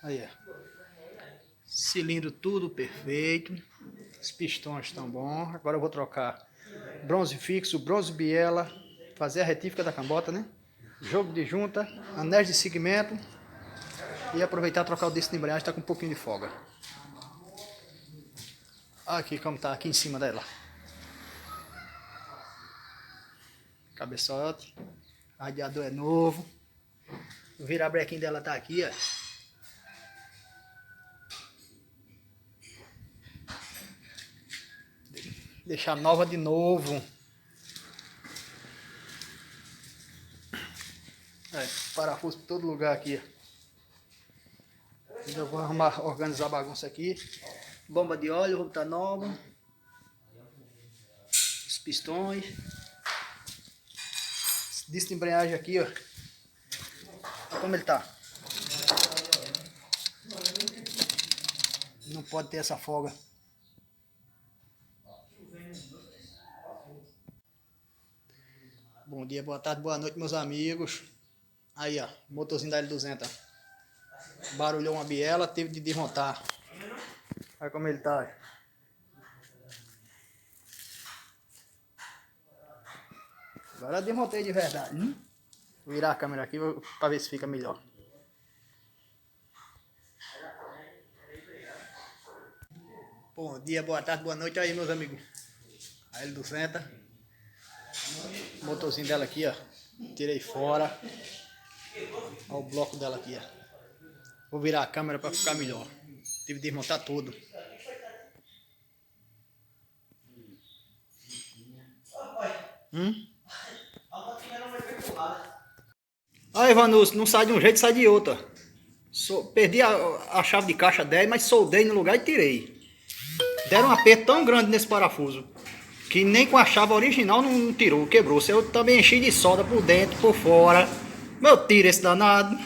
Aí, ó. Cilindro tudo perfeito. Os pistões estão bons. Agora eu vou trocar bronze fixo, bronze biela, fazer a retífica da cambota, né? Jogo de junta, anéis de segmento e aproveitar e trocar o disco de embreagem, tá com um pouquinho de folga. Aqui como tá aqui em cima dela. Cabeçote. Radiador é novo. O virabrequim dela tá aqui, ó. Deixar nova de novo. Parafuso por todo lugar aqui. Eu vou arrumar, organizar a bagunça aqui. Bomba de óleo, vou botar nova. Os pistões. Esse disco de embreagem aqui, ó. Olha como ele tá. Não pode ter essa folga. Bom dia, boa tarde, boa noite, meus amigos. Aí, ó, motorzinho da L200. Barulhou uma biela, teve de desmontar. Olha como ele tá. Agora eu desmontei de verdade. Vou virar a câmera aqui para ver se fica melhor. Bom dia, boa tarde, boa noite aí, meus amigos. A L200. Motorzinho dela aqui, ó. Tirei fora. Olha o bloco dela aqui, ó. Vou virar a câmera para ficar melhor. Tive de desmontar tudo. Aí, Vanus, não sai de um jeito, sai de outro. Perdi a chave de caixa 10, mas soldei no lugar e tirei. Deram um aperto tão grande nesse parafuso que nem com a chave original não tirou, quebrou. Eu também enchi de solda por dentro, por fora. Meu, tiro esse danado.